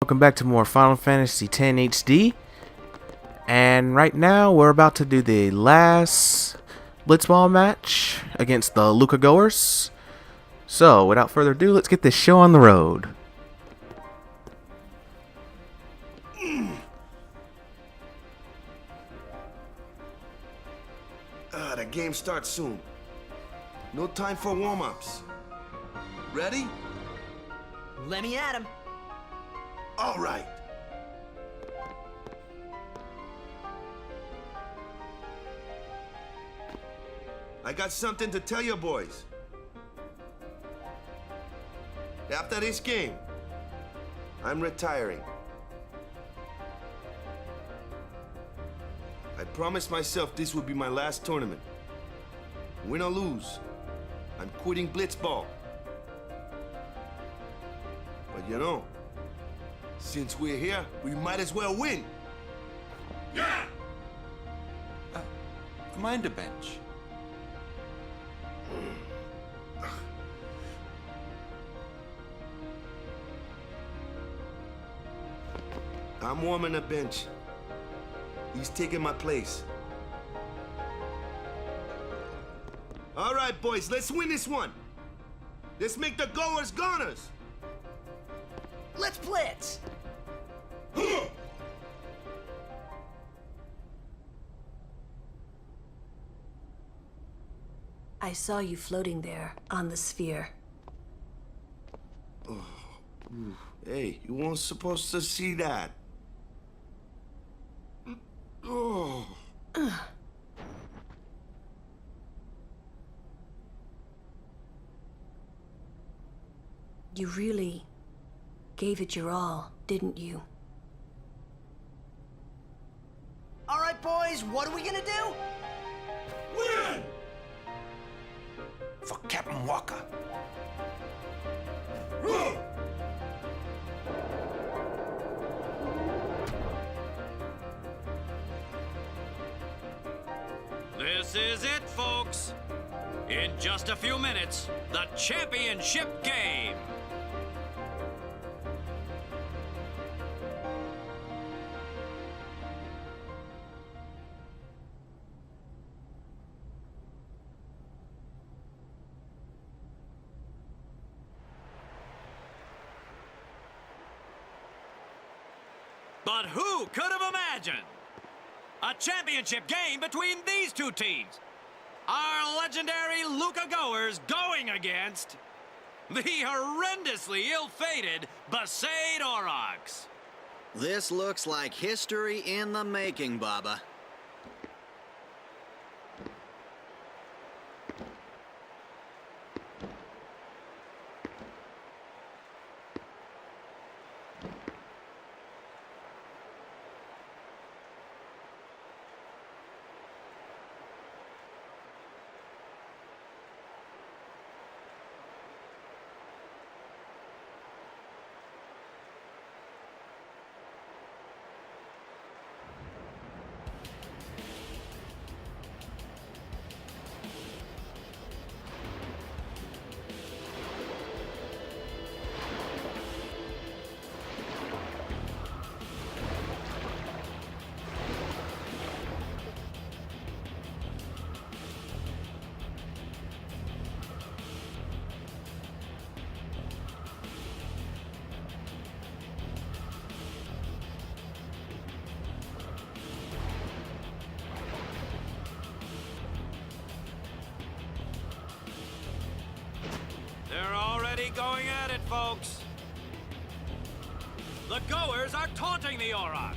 Welcome back to more Final Fantasy X HD. And right now we're about to do the last Blitzball match against the Goers. So without further ado, let's get this show on the road. The game starts soon. No time for warm-ups. Ready? Let me at him. All right. I got something to tell you boys. After this game, I'm retiring. I promised myself this would be my last tournament. Win or lose, I'm quitting Blitzball. But you know, since we're here, we might as well win. Yeah! Mind a bench. I'm warming a bench. He's taking my place. All right, boys, let's win this one. Let's make the Goers goners. Let's blitz. I saw you floating there on the sphere. Hey, you weren't supposed to see that. Oh. You really gave it your all, didn't you? All right, boys, what are we gonna do? Win! For Captain Walker. This is it, folks. In just a few minutes, the championship game. But who could have imagined a championship game between these two teams? Our legendary Goers going against the horrendously ill-fated Besaid Aurochs. This looks like history in the making, Baba. They're already going at it, folks. The Goers are taunting the Aurochs.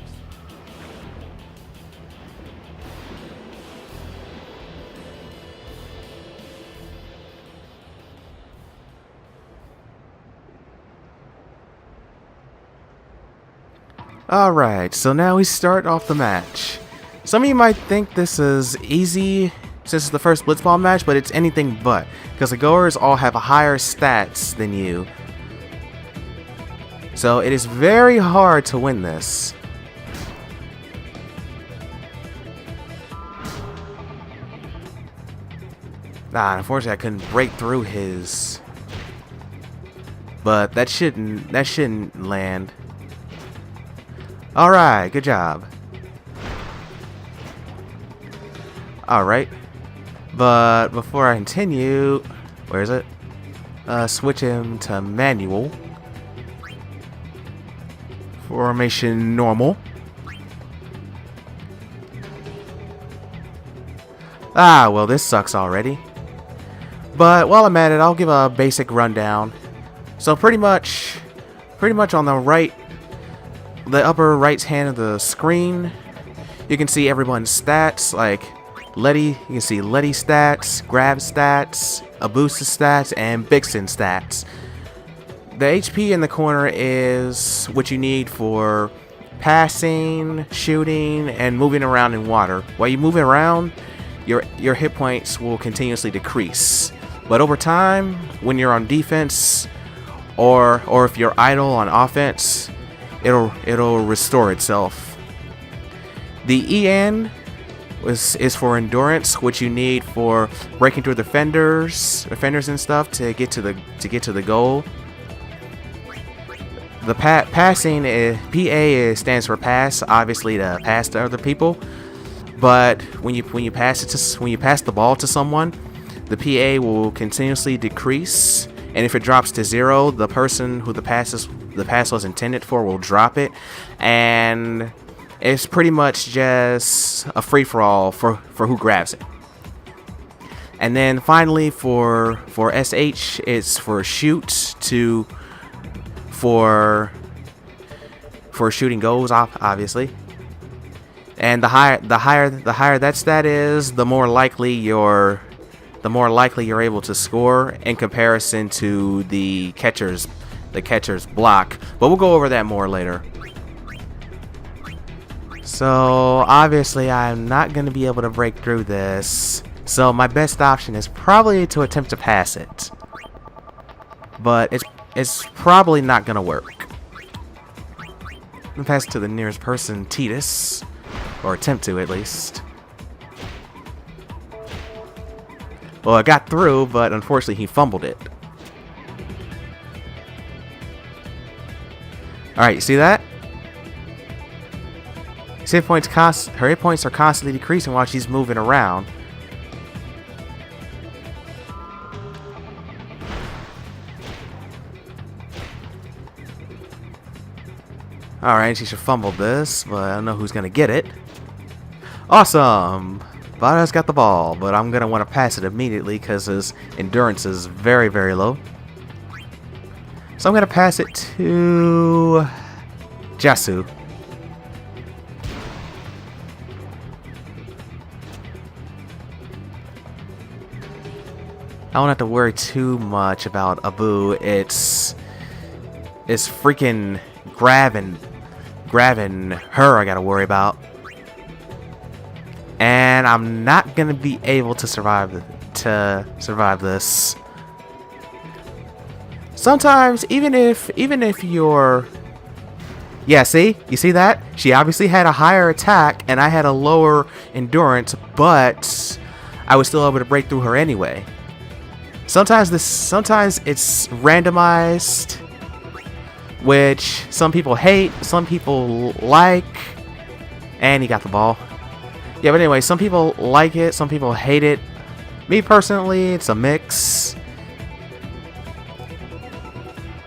Alright, so now we start off the match. Some of you might think this is easy since it's the first Blitzball match, but it's anything but, because the Goers all have higher stats than you. So it is very hard to win this. Unfortunately I couldn't break through his. But that shouldn't land. Alright, good job. Alright. But before I continue, where is it? Switch him to manual. Formation normal. Ah, well, this sucks already. But while I'm at it, I'll give a basic rundown. So pretty much on the right, the upper right hand of the screen, you can see everyone's stats, like Letty, you can see Letty stats, Grab stats, Abusa stats, and Bixen stats. The HP in the corner is what you need for passing, shooting, and moving around in water. While you move around, your hit points will continuously decrease. But over time, when you're on defense, or if you're idle on offense, it'll restore itself. The EN is for endurance, which you need for breaking through defenders and stuff to get to the goal. The passing PA stands for pass, obviously to pass to other people. But when you pass the ball to someone, the PA will continuously decrease, and if it drops to 0, the person who the pass was intended for will drop it, and it's pretty much just a free-for-all for who grabs it. And then finally for SH, it's for shoot for shooting goals, obviously. And the higher that stat is, the more likely you're able to score in comparison to the catcher's block. But we'll go over that more later. So obviously I'm not going to be able to break through this. So my best option is probably to attempt to pass it. But it's probably not going to work. I'm going to pass it to the nearest person, Titus. Or attempt to, at least. Well, I got through, but unfortunately he fumbled it. Alright, you see that? Her hit points are constantly decreasing while she's moving around. Alright, she should fumble this, but I don't know who's gonna get it. Awesome! Vada's got the ball, but I'm gonna want to pass it immediately because his endurance is very, very low. So I'm gonna pass it to Jasu. I don't have to worry too much about Abu. It's freaking grabbing her I gotta worry about. And I'm not gonna be able to survive this. Sometimes even if you're, yeah, see? You see that? She obviously had a higher attack and I had a lower endurance, but I was still able to break through her anyway. Sometimes it's randomized, which some people hate, some people like, and he got the ball. Yeah, but anyway, some people like it, some people hate it. Me personally, it's a mix.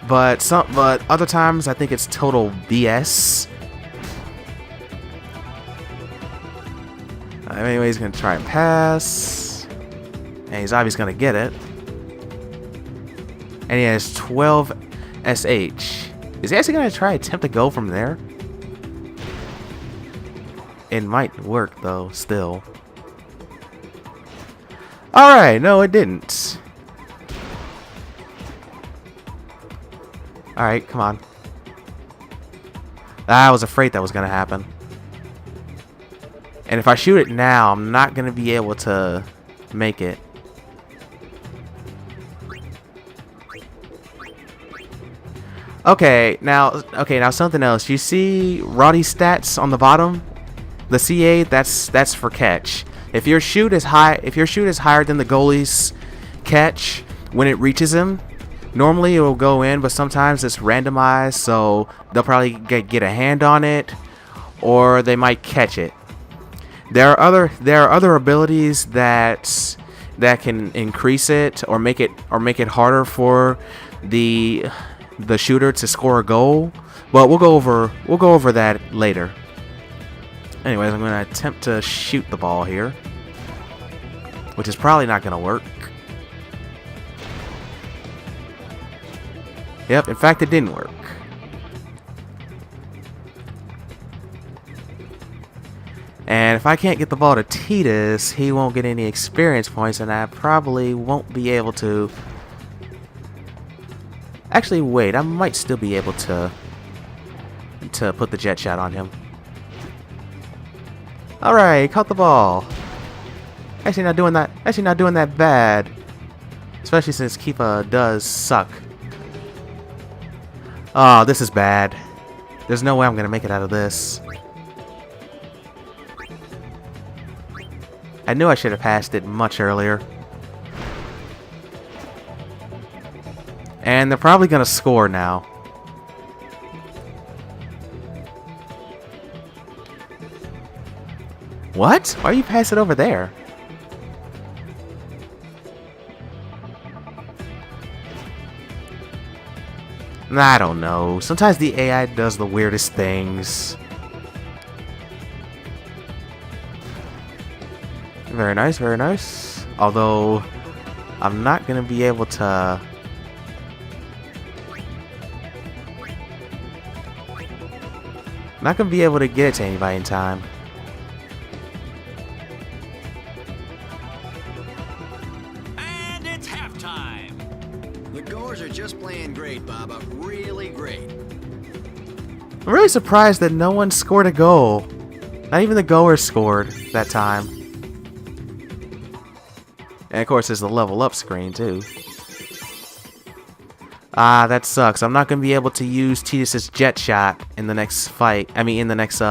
But other times I think it's total BS. Anyway, he's gonna try and pass, and he's obviously gonna get it. And he has 12 SH. Is he actually gonna try attempt to go from there? It might work though, still. Alright, no it didn't. Alright, come on. I was afraid that was gonna happen. And if I shoot it now, I'm not gonna be able to make it. Okay, now something else. You see Roddy's stats on the bottom? The CA, that's for catch. If your shoot is higher than the goalie's catch when it reaches him, normally it will go in, but sometimes it's randomized, so they'll probably get a hand on it, or they might catch it. There are other abilities that can increase it or make it harder for the shooter to score a goal, but we'll go over that later. Anyways, I'm going to attempt to shoot the ball here, which is probably not going to work. Yep, in fact, it didn't work. And if I can't get the ball to Titus, he won't get any experience points, and I probably won't be able to... Actually, wait, I might still be able to put the jet shot on him. Alright, caught the ball. Actually not doing that bad. Especially since Keepa does suck. Oh, this is bad. There's no way I'm gonna make it out of this. I knew I should have passed it much earlier. And they're probably gonna score now. What? Why are you passing it over there? I don't know. Sometimes the AI does the weirdest things. Very nice, very nice. Although, I'm not going to be able to... Not going to be able to get it to anybody in time. And it's halftime. The Goers are just playing great, Baba. Really great. I'm really surprised that no one scored a goal. Not even the Goers scored that time. And of course, there's the level up screen too. Ah, that sucks. I'm not gonna be able to use Titus's jet shot in the next fight. I mean, in the next,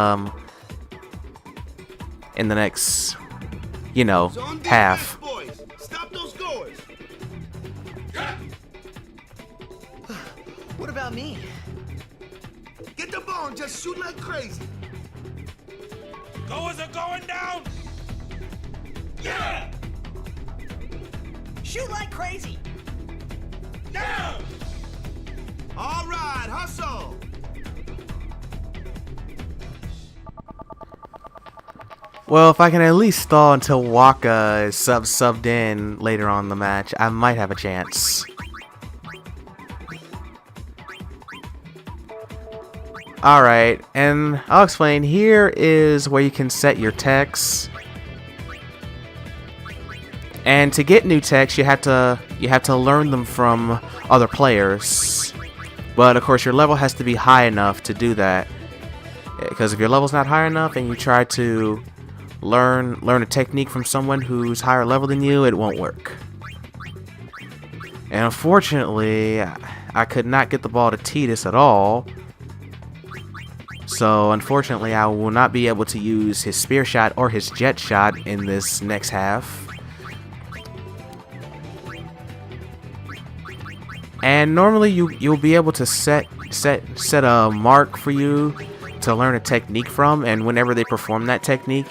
you know, half. Boys, stop those goers. What about me? Get the ball and just shoot like crazy. Goers are going down! Yeah! Shoot like crazy. Down! All right, hustle. Well, if I can at least stall until Waka is subbed in later on in the match, I might have a chance. Alright, and I'll explain. Here is where you can set your techs. And to get new techs, you have to learn them from other players. But of course, your level has to be high enough to do that. Because if your level's not high enough and you try to learn a technique from someone who's higher level than you, it won't work. And unfortunately, I could not get the ball to Titus at all. So unfortunately, I will not be able to use his spear shot or his jet shot in this next half. And normally you'll be able to set a mark for you to learn a technique from, and whenever they perform that technique,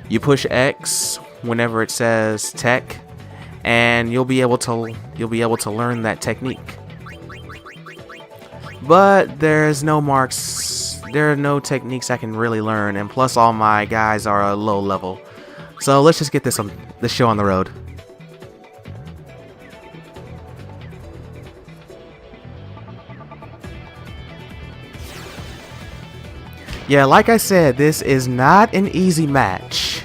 you push X whenever it says tech, and you'll be able to learn that technique. But there's no marks, there are no techniques I can really learn, and plus all my guys are a low level. So let's just get this show on the road. Yeah, like I said, this is not an easy match.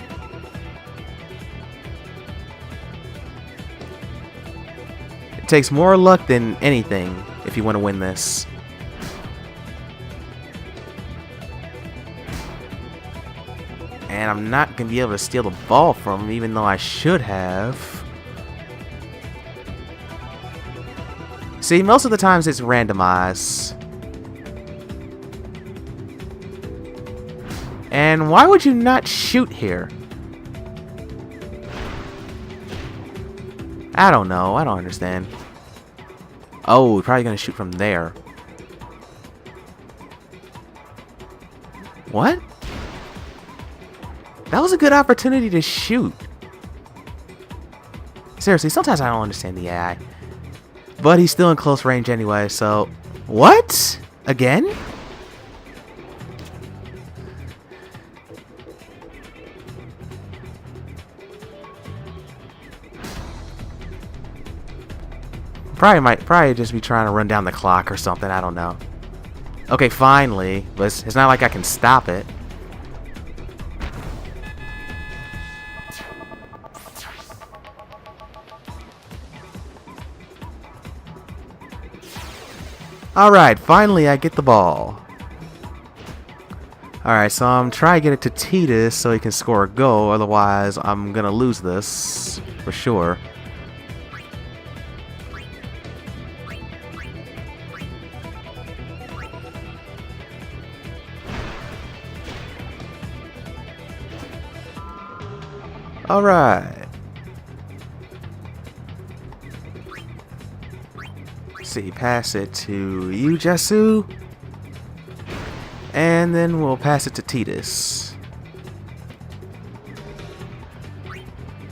It takes more luck than anything if you want to win this. And I'm not going to be able to steal the ball from him, even though I should have. See, most of the times it's randomized. And why would you not shoot here? I don't know. I don't understand. Oh, we're probably going to shoot from there. What? That was a good opportunity to shoot. Seriously, sometimes I don't understand the AI. But he's still in close range anyway, so... What? Again? Probably just be trying to run down the clock or something, I don't know. Okay, finally. But it's not like I can stop it. Alright, finally I get the ball. Alright, so I'm trying to get it to Titus so he can score a goal, otherwise I'm gonna lose this for sure. Alright. See, pass it to you, Jesu. And then we'll pass it to Titus.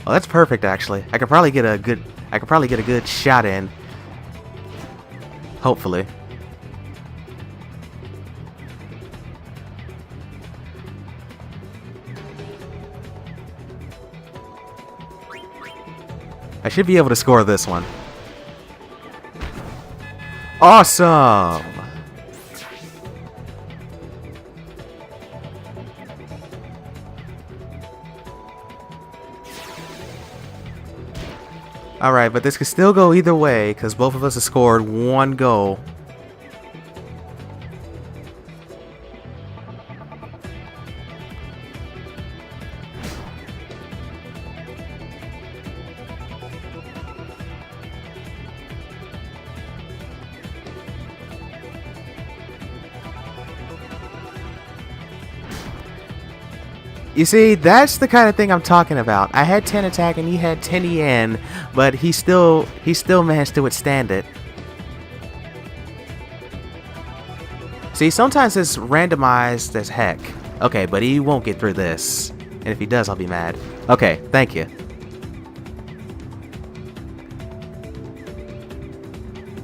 Oh, that's perfect actually. I could probably get a good shot in. Hopefully. I should be able to score this one. Awesome! Alright, but this could still go either way, because both of us have scored one goal. You see, that's the kind of thing I'm talking about. I had 10 attack and he had 10 EN, but he still managed to withstand it. See, sometimes it's randomized as heck. Okay, but he won't get through this. And if he does, I'll be mad. Okay, thank you.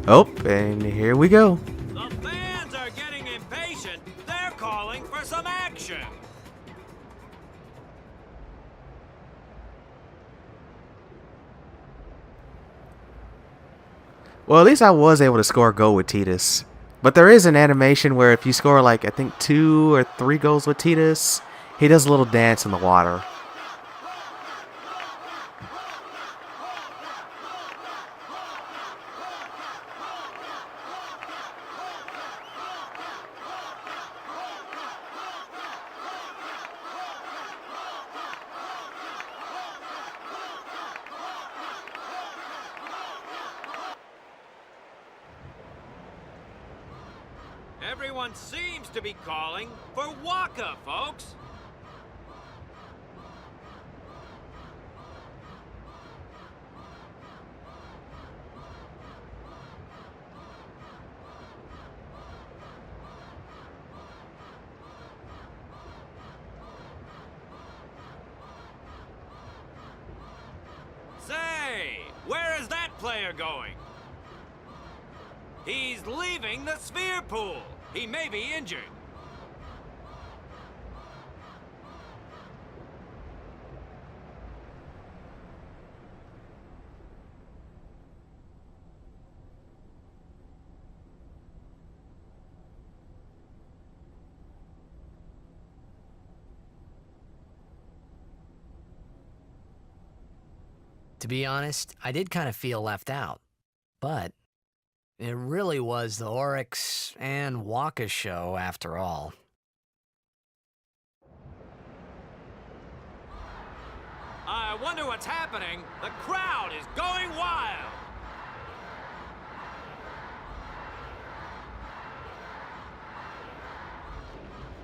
Oh, and here we go. The fans are getting impatient. They're calling for some action. Well, at least I was able to score a goal with Titus. But there is an animation where if you score like, I think 2 or 3 goals with Titus, he does a little dance in the water. Everyone seems to be calling for Waka, folks. Say, where is that player going? He's leaving the sphere pool. He may be injured. To be honest, I did kind of feel left out. But it really was the Oryx and Waka show after all. I wonder what's happening. The crowd is going wild.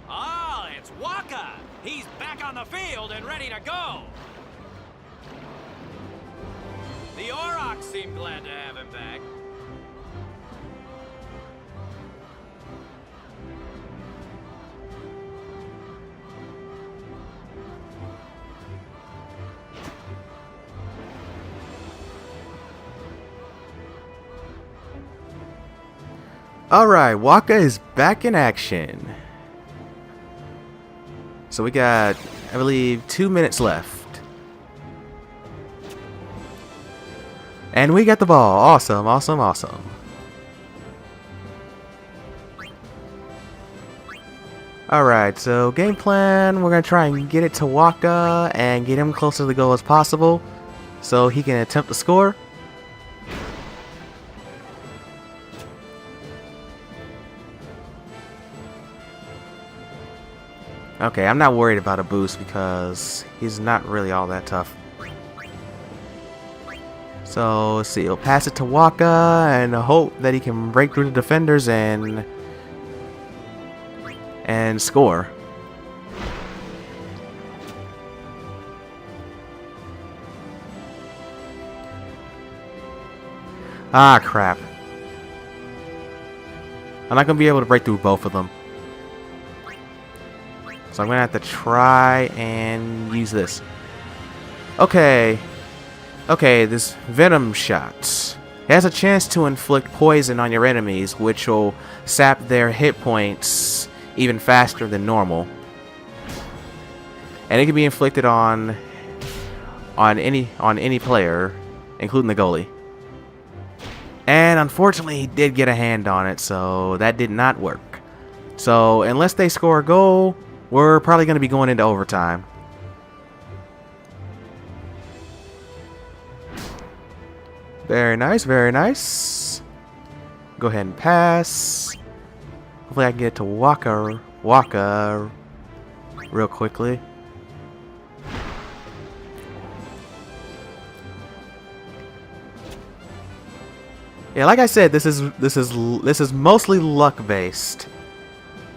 Ah, it's Waka. He's back on the field and ready to go. The Aurochs seem glad to have him back. Alright, Waka is back in action. So we got, I believe, 2 minutes left. And we got the ball. Awesome, awesome, awesome. Alright, so game plan, we're going to try and get it to Waka and get him closer to the goal as possible so he can attempt to score. Okay, I'm not worried about a boost because he's not really all that tough. So, let's see, he'll pass it to Waka and hope that he can break through the defenders and score. Ah, crap. I'm not going to be able to break through both of them. So I'm going to have to try and use this. Okay. Okay, this Venom Shot. It has a chance to inflict poison on your enemies, which will sap their hit points even faster than normal. And it can be inflicted on any player, including the goalie. And unfortunately, he did get a hand on it, so that did not work. So unless they score a goal, we're probably going to be going into overtime. Very nice, very nice. Go ahead and pass. Hopefully I can get to Waka real quickly. Yeah, like I said, this is mostly luck based.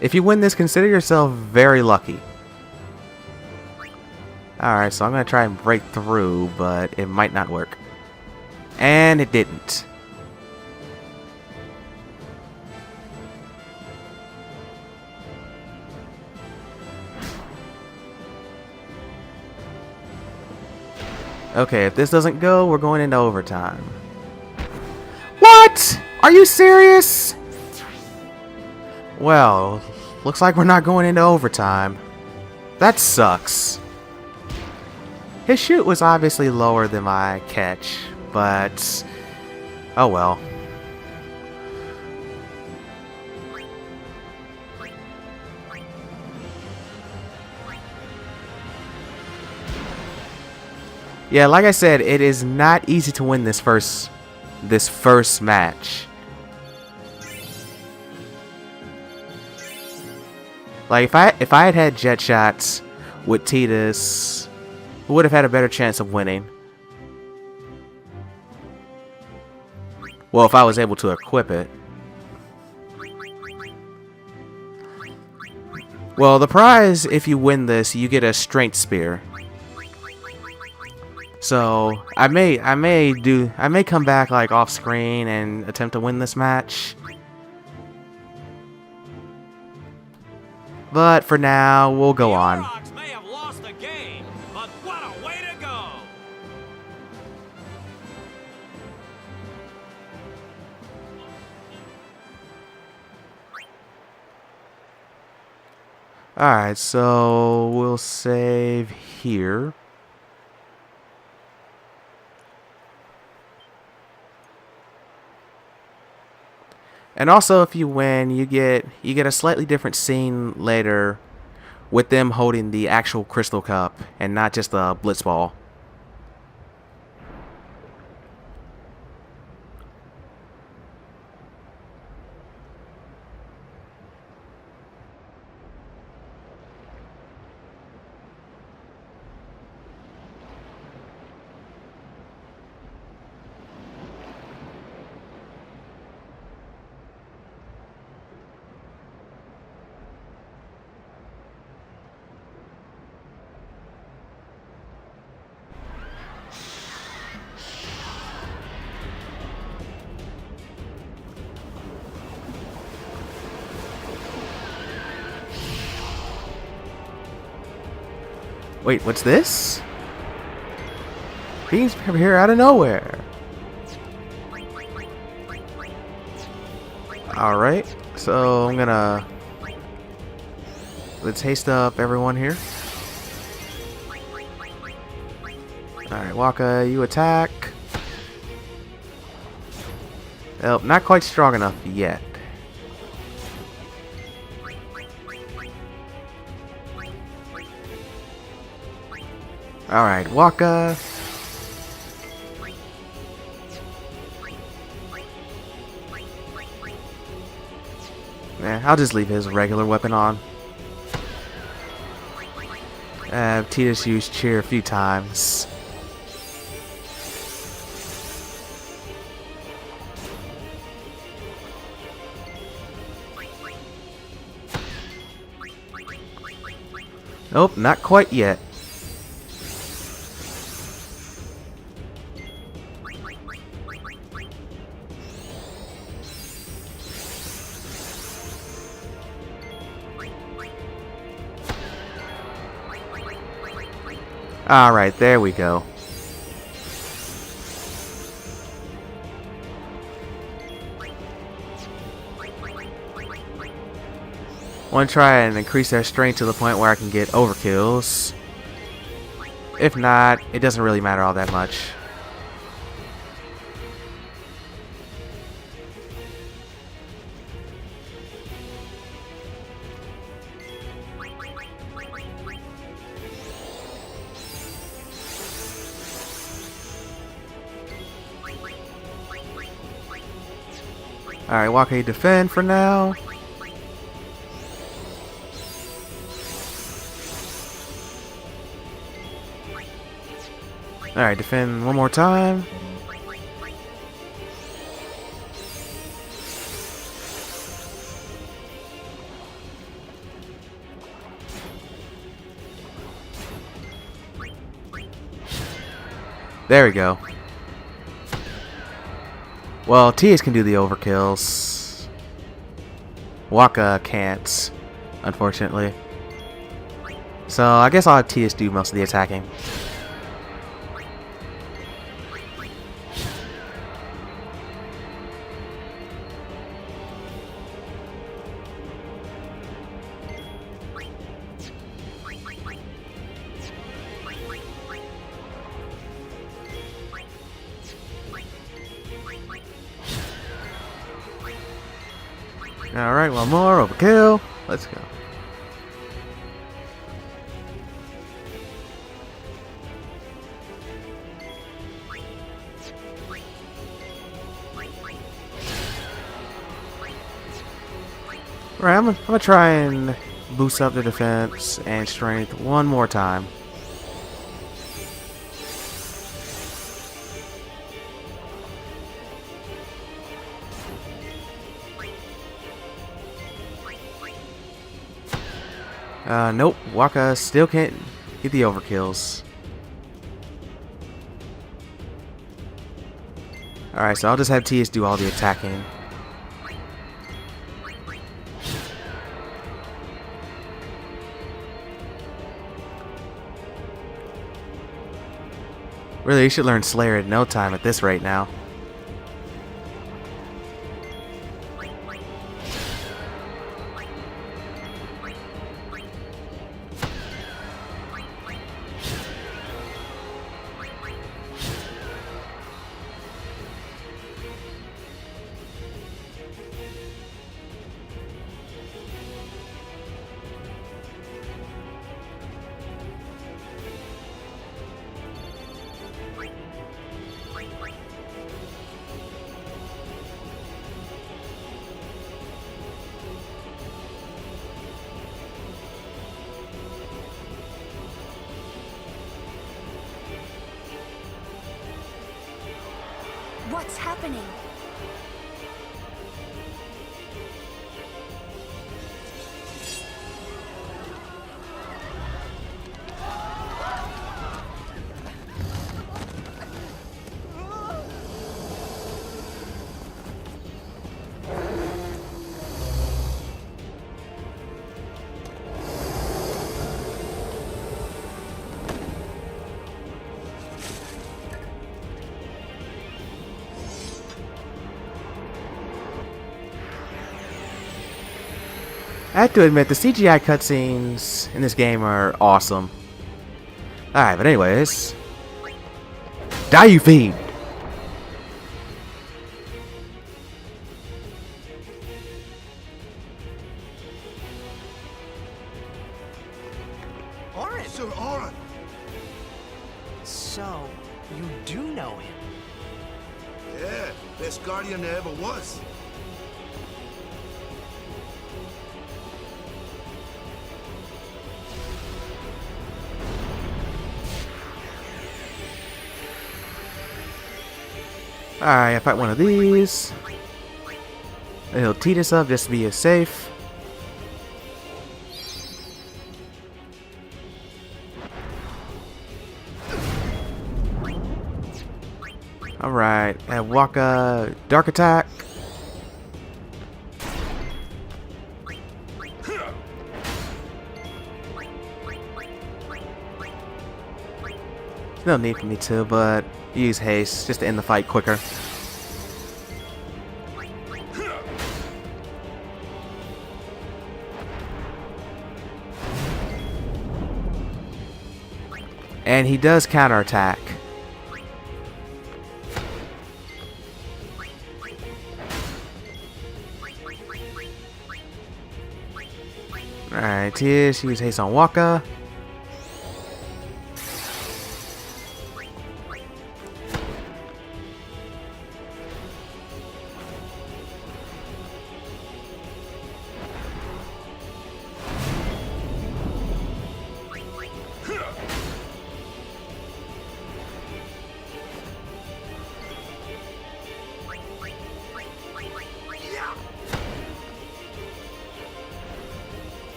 If you win this, consider yourself very lucky. Alright, so I'm going to try and break through, but it might not work. And it didn't. Okay, if this doesn't go, we're going into overtime. What? Are you serious? Well, looks like we're not going into overtime. That sucks. His shoot was obviously lower than my catch, but oh well. Yeah, like I said, it is not easy to win this first match. Like if I had jet shots with Titus, we would have had a better chance of winning. Well, if I was able to equip it. Well, the prize, if you win this, you get a strength spear. So I may come back like off screen and attempt to win this match. But for now, we'll go on. May have lost the game, but what a way to go! Alright, so we'll save here. And also, if you win, you get a slightly different scene later with them holding the actual Crystal Cup and not just the Blitzball. Wait, what's this? Beans appear out of nowhere. Alright, so I'm gonna... Let's haste up everyone here. Alright, Waka, you attack. Oh, not quite strong enough yet. Alright, Waka. I'll just leave his regular weapon on. Titus used cheer a few times. Nope, not quite yet. Alright, there we go. Want to try and increase their strength to the point where I can get overkills. If not, it doesn't really matter all that much. Alright, Waka, defend for now. Alright, defend one more time. There we go. Well, TS can do the overkills. Waka can't, unfortunately. So I guess I'll have TS do most of the attacking. Alright, one more overkill. Let's go. Alright, I'm gonna try and boost up the defense and strength one more time. Nope, Waka still can't get the overkills. Alright, so I'll just have TS do all the attacking. Really, you should learn Slayer in no time at this rate now. What's happening? have to admit, the CGI cutscenes in this game are awesome. Alright, but anyways. Die, you fiend! Orin! Sir Orin! So, you do know him. Yeah, best guardian there ever was. Alright, I fight one of these. He'll tee this up just to be safe. Alright, and Waka Dark Attack. No need for me to, but use haste just to end the fight quicker. And he does counterattack. Alright, here she uses haste on Waka.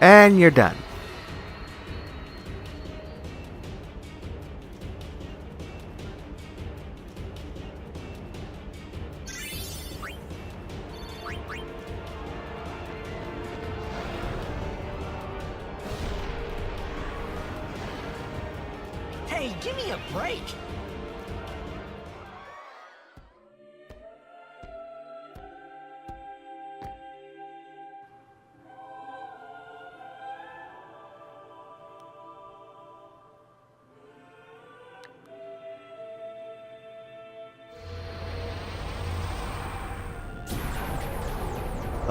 And you're done. Hey, give me a break!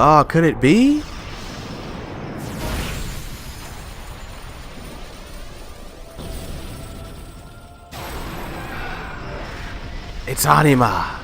Oh, could it be? It's Anima.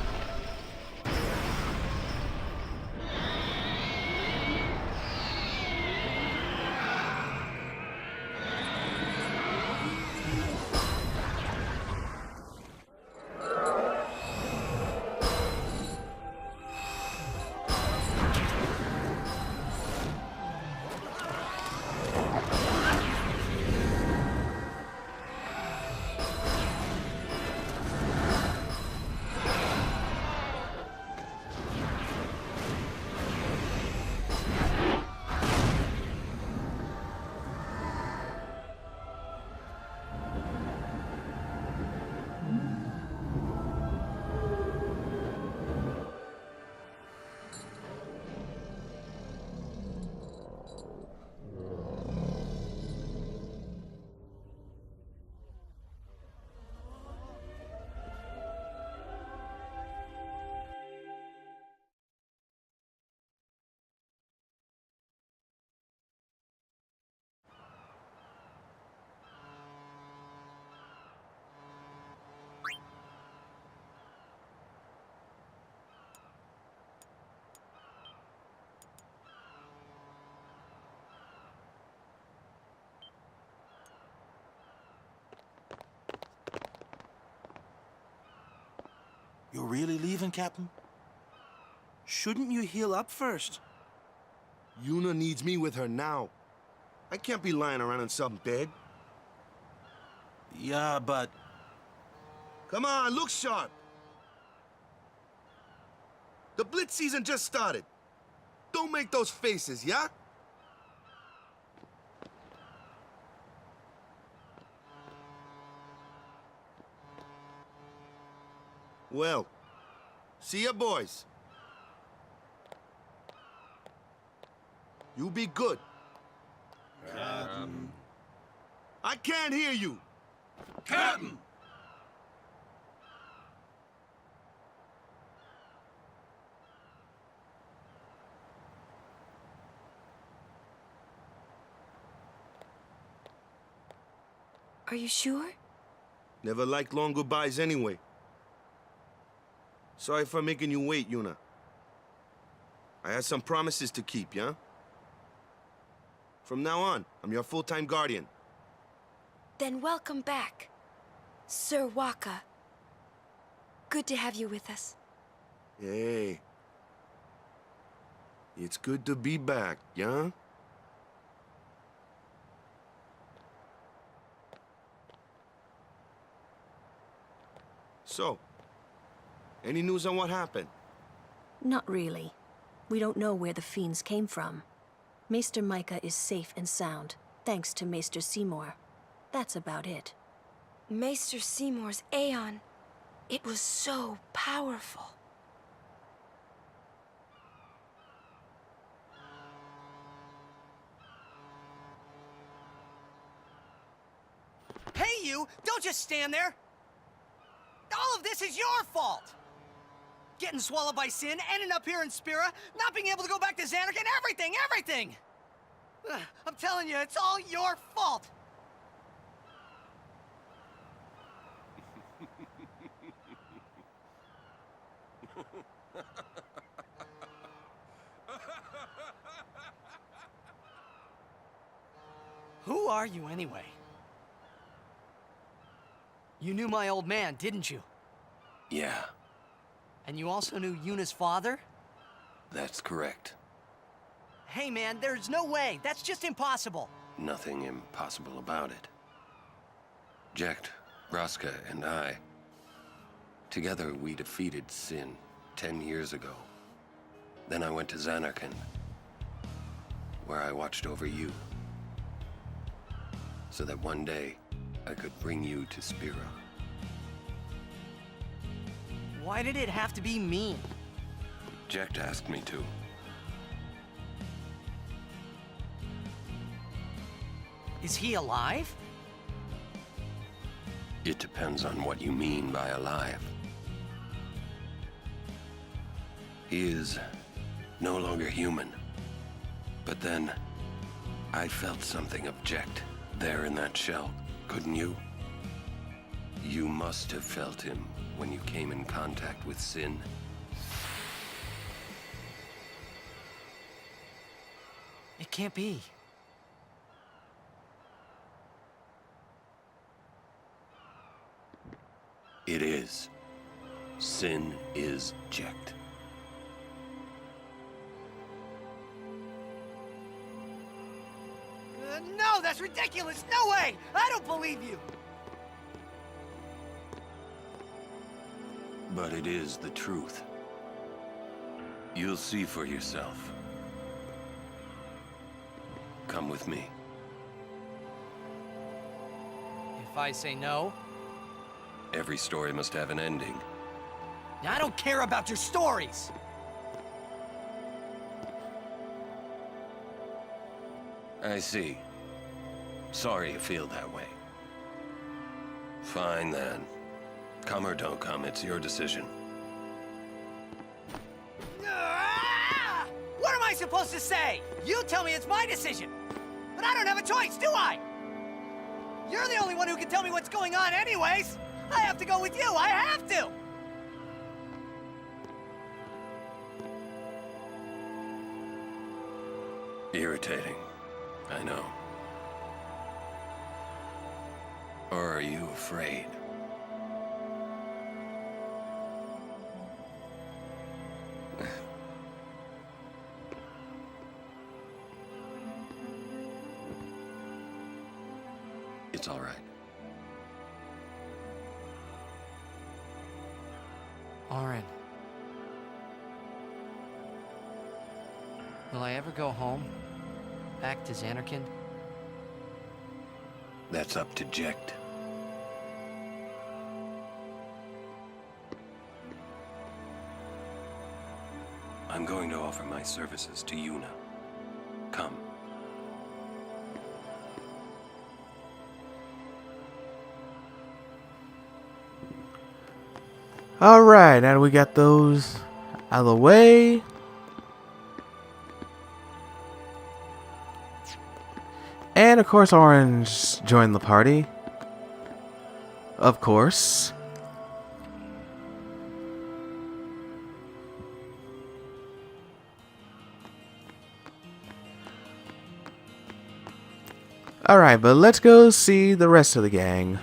You're really leaving, Captain? Shouldn't you heal up first? Yuna needs me with her now. I can't be lying around in some bed. Yeah, but... Come on, look sharp. The Blitz season just started. Don't make those faces, yeah? Well, see ya, boys. You be good. I can't hear you. Captain! Are you sure? Never liked long goodbyes anyway. Sorry for making you wait, Yuna. I had some promises to keep, yeah? From now on, I'm your full-time guardian. Then welcome back, Sir Waka. Good to have you with us. Hey. It's good to be back, yeah? So, any news on what happened? Not really. We don't know where the fiends came from. Maester Micah is safe and sound, thanks to Maester Seymour. That's about it. Maester Seymour's Aeon. It was so powerful. Hey, you! Don't just stand there! All of this is your fault! Getting swallowed by sin, ending up here in Spira, not being able to go back to Xanark, and everything! Ugh, I'm telling you, it's all your fault! Who are you, anyway? You knew my old man, didn't you? Yeah, And you also knew Yuna's father? that's correct. Hey man, there's no way. That's just impossible. Nothing impossible about it. Jecht, Braska, and I, together we defeated Sin 10 years ago. Then I went to Xanarkand, where I watched over you, so that one day I could bring you to Spira. Why did it have to be me? Jecht asked me to. Is he alive? It depends on what you mean by alive. He is no longer human. But then, I felt something of Jecht there in that shell, couldn't you? You must have felt him when you came in contact with Sin. It can't be. It is. Sin is Jecht. No, that's ridiculous! No way! I don't believe you! But it is the truth. You'll see for yourself. Come with me. If I say no, Every story must have an ending. I don't care about your stories! I see. Sorry you feel that way. Fine then. Come or don't come, it's your decision. Ah! What am I supposed to say? You tell me it's my decision. But I don't have a choice, do I? You're the only one who can tell me what's going on anyways. I have to go with you, I have to! Irritating. I know. Or are you afraid? It's all right. Orin. Will I ever go home? Back to Xanarkand? That's up to Jecht. I'm going to offer my services to Yuna. Come. Alright, now that we got those out of the way. And of course, Orange joined the party. Of course. Alright, but let's go see the rest of the gang.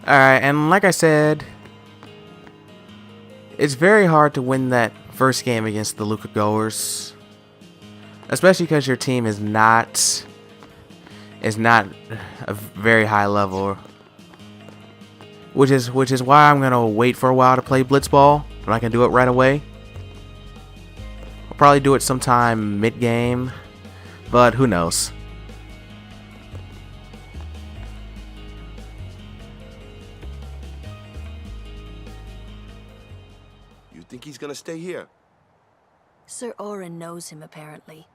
Alright, and like I said, it's very hard to win that first game against the Goers, especially because your team is not a very high level, which is why I'm gonna wait for a while to play Blitzball when I can do it right away. I'll probably do it sometime mid-game, but who knows. Think he's gonna stay here? Sir Orin knows him, apparently.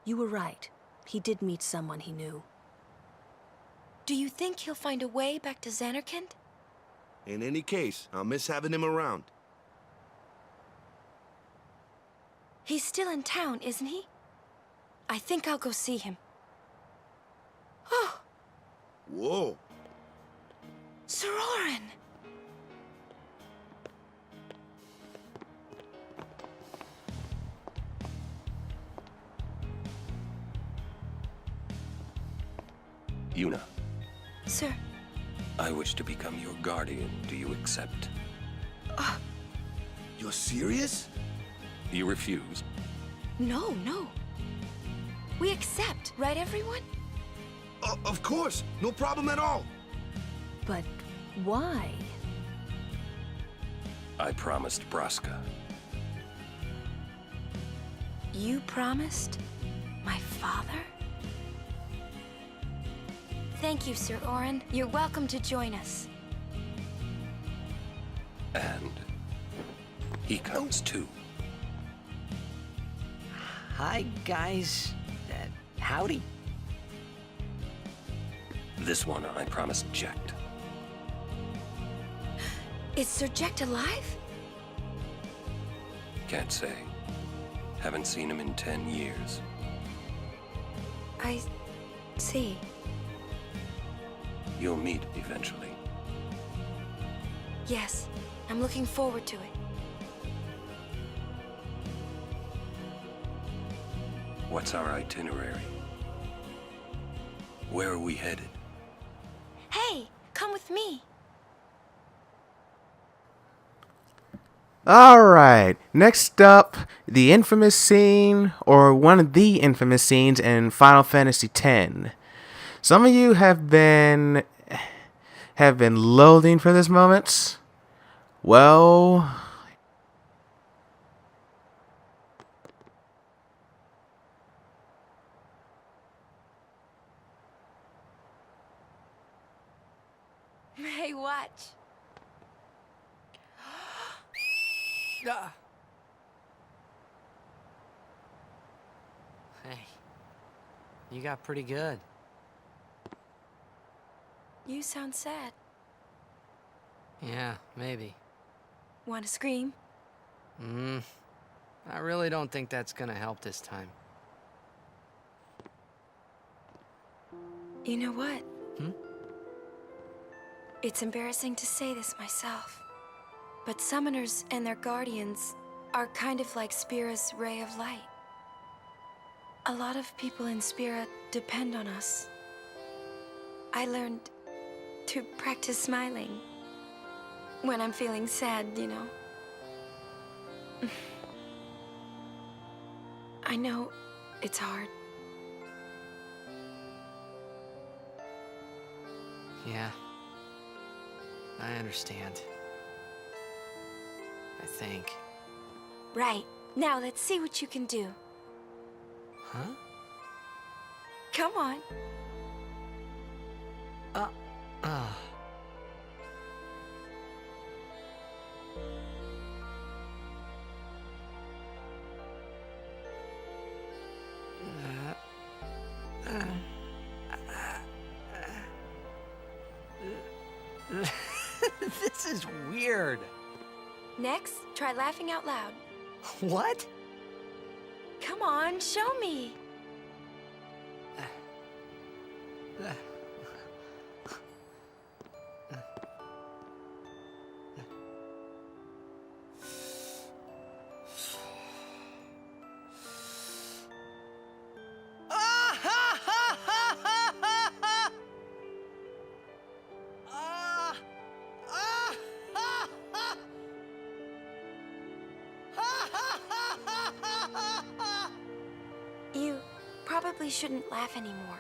You were right. He did meet someone he knew. Do you think he'll find a way back to Xanarkand? In any case, I'll miss having him around. He's still in town, isn't he? I think I'll go see him. Oh! Whoa! Sir Orin! Yuna, Sir. I wish to become your guardian. Do you accept? You're serious? You refuse? No. We accept, right everyone? Of course! No problem at all! But why? I promised Braska. You promised? My father? Thank you, Sir Orin. You're welcome to join us. And he comes too. Hi, guys. Howdy. This one I promised Jecht. Is Sir Jecht alive? Can't say. Haven't seen him in 10 years. I see. You'll meet eventually. Yes, I'm looking forward to it. What's our itinerary? Where are we headed? Hey, come with me. Alright, next up, the infamous scene, or one of the infamous scenes in Final Fantasy X. Some of you have been loathing for this moment. Well, Hey, watch. Hey, you got pretty good. You sound sad. Yeah, maybe. Want to scream? I really don't think that's gonna help this time. You know what? Hmm? It's embarrassing to say this myself, but summoners and their guardians are kind of like Spira's ray of light. A lot of people in Spira depend on us. I learned to practice smiling when I'm feeling sad, you know. I know it's hard. Yeah. I understand. I think. Right. Now let's see what you can do. Huh? Come on. This is weird. Next, try laughing out loud. What? Come on, show me. You probably shouldn't laugh anymore.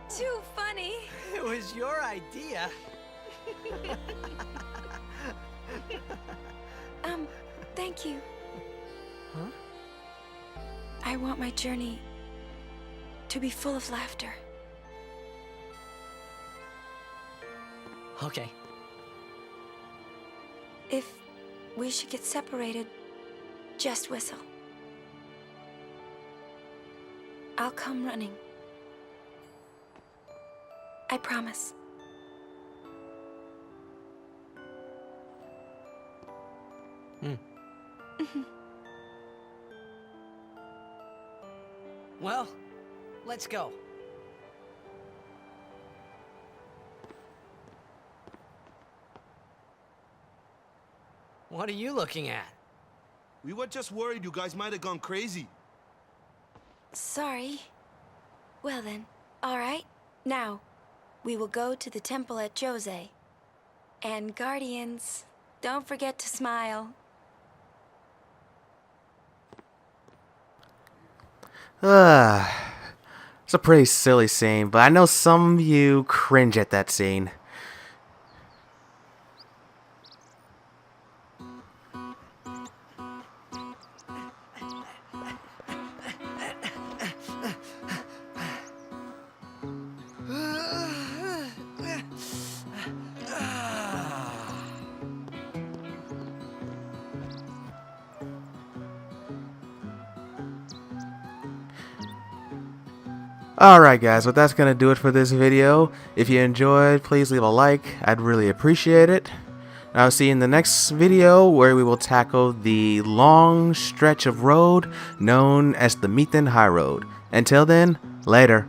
Too funny. It was your idea. Thank you. Huh? I want my journey to be full of laughter. Okay. If we should get separated, just whistle. I'll come running. I promise. Well, let's go. What are you looking at? We were just worried you guys might have gone crazy. Sorry. Well then, all right. Now, we will go to the temple at Jose. And Guardians, don't forget to smile. It's a pretty silly scene, but I know some of you cringe at that scene. Alright guys, well that's going to do it for this video. If you enjoyed, please leave a like. I'd really appreciate it. I'll see you in the next video where we will tackle the long stretch of road known as the Meathen High Road. Until then, later.